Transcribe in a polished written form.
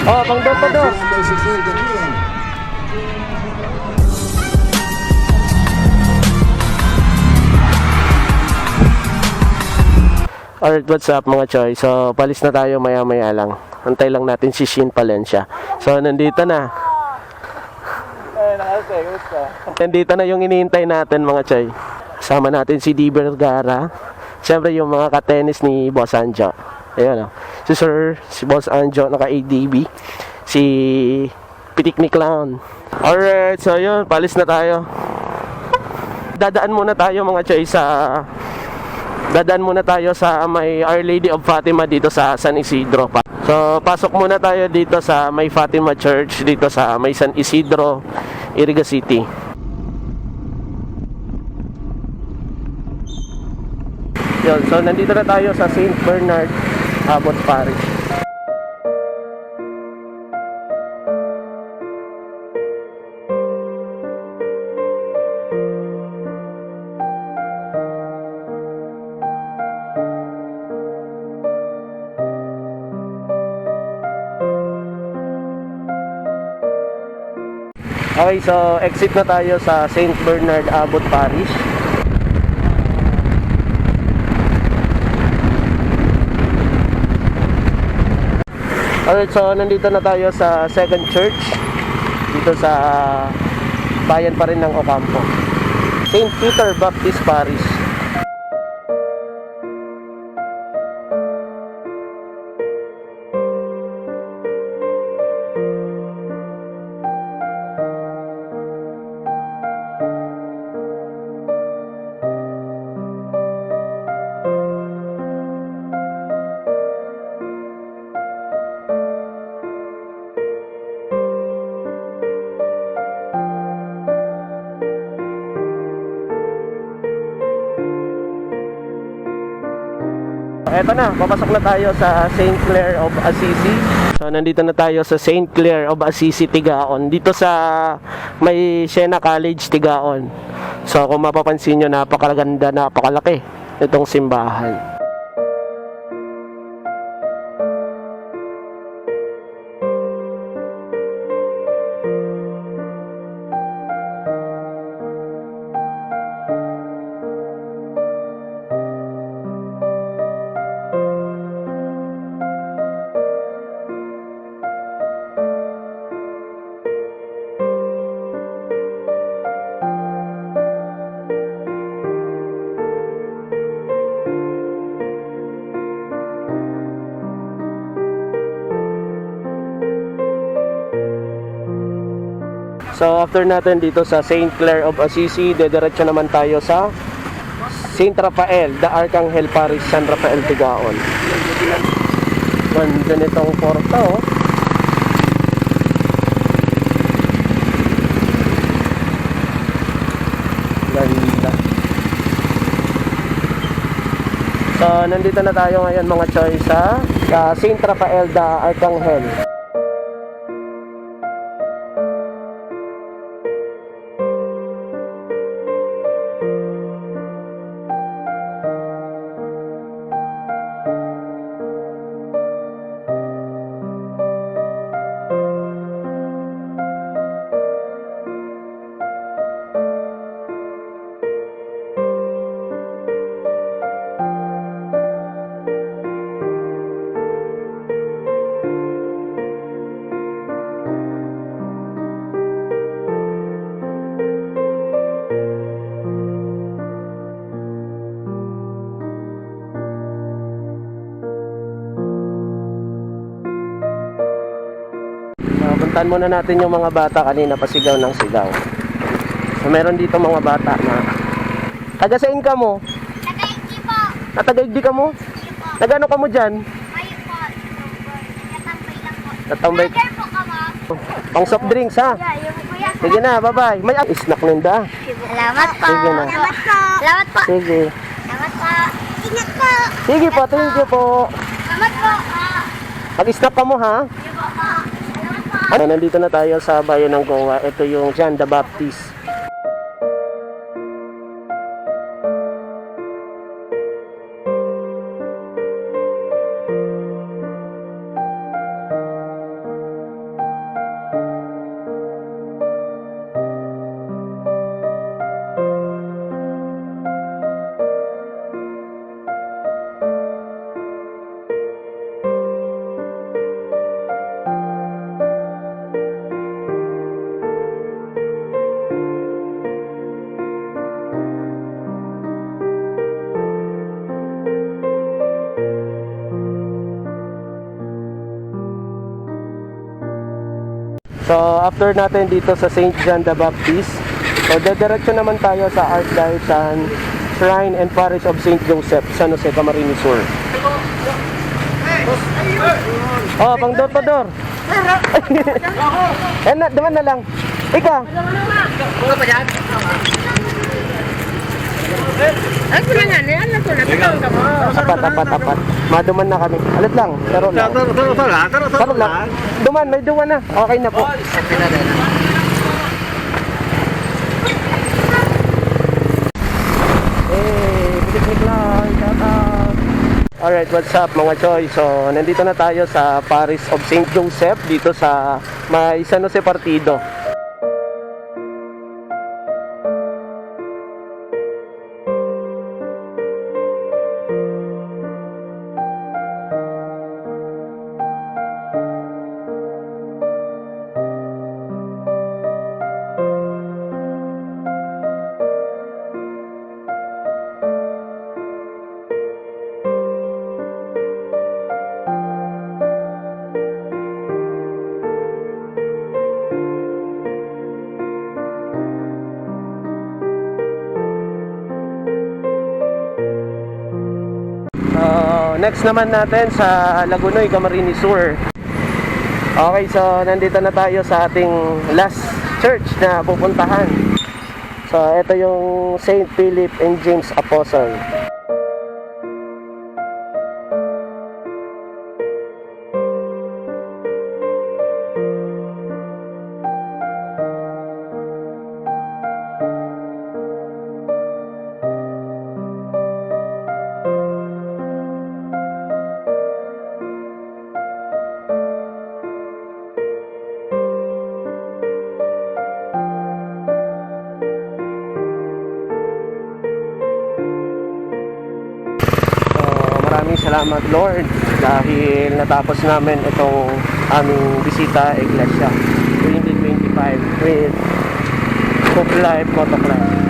Oh, pang door to door. Alright, what's up mga choy? So, palis na tayo maya-maya lang. Antay lang natin si Shin Palencia. So, nandito na. Nandito na yung iniintay natin mga choy. Kasama natin si D. Vergara. Siyempre yung mga ka-tennis ni Boss Anjo. Ayun, si Sir, si Boss Anjo, naka-ADB. Si Pitik ni Clown. Alright, so yun, palis na tayo. Dadaan muna tayo mga choy sa may Our Lady of Fatima dito sa San Isidro pa. So, pasok muna tayo dito sa may Fatima Church dito sa may San Isidro, Iriga City. Yun, so nandito na tayo sa St. Bernard Abbot Parish. Okay, so exit na tayo sa St. Bernard Abbot Parish. Alright, so nandito na tayo sa second church dito sa bayan pa rin ng Ocampo, St. Peter Baptist Parish. Eto na, papasok na tayo sa St. Clare of Assisi. So, nandito na tayo sa St. Clare of Assisi, Tigaon. Dito sa may Siena College, Tigaon. So, kung mapapansin nyo, napakaganda, napakalaki itong simbahan. So after natin dito sa St. Clare of Assisi, dediretso naman tayo sa St. Rafael, the Archangel Parish, San Rafael, Tigaon. Ganda nitong porta, oh. Ganda. So nandito na tayo ngayon mga choy sa St. Rafael, the Archangel. Puntahan muna natin yung mga bata, kanina pasigaw ng sigaw. So meron dito mga bata na taga saan ka mo? Nagaigdi po. Natagaigdi ka mo? Nagano ka mo dyan? Kayo po. Natambay lang po. Natambay. Burger po ka mo. Pang soft drinks ha? Yeah, yung kuya. Sige na, bye-bye. May snack ninda. Salamat po. Sige na. Salamat po. Salamat po. Sige. Salamat po. Ingat po. Sige po, thank you po. Salamat po. Mag-snack ka mo ha? Sige po. Salamat po. Nandito na tayo sa bayan ng Goa. Ito yung John the Baptist. So, after natin dito sa St. John the Baptist, so, dediretso naman tayo sa Archdiocese Shrine and Parish of St. Joseph, San Jose, Camarines Sur. Oh, pang door pa door. Eh, duman na lang. Ika. Tapat. Maduman na kami. Alat lang. Taro lang. Taro lang. Duman, may duman na. Okay na po. Piknik lang. Shout out. Alright, what's up mga choy? So, nandito na tayo sa Parish of St. Joseph dito sa may San Jose Partido. Next naman natin sa Lagunoy, Camarines Sur. Okay, so nandito na tayo sa ating last church na pupuntahan. So ito yung St. Philip and James Apostle. Maraming salamat Lord dahil natapos namin itong aming bisita Iglesia 2025 with Hope Life Motocross.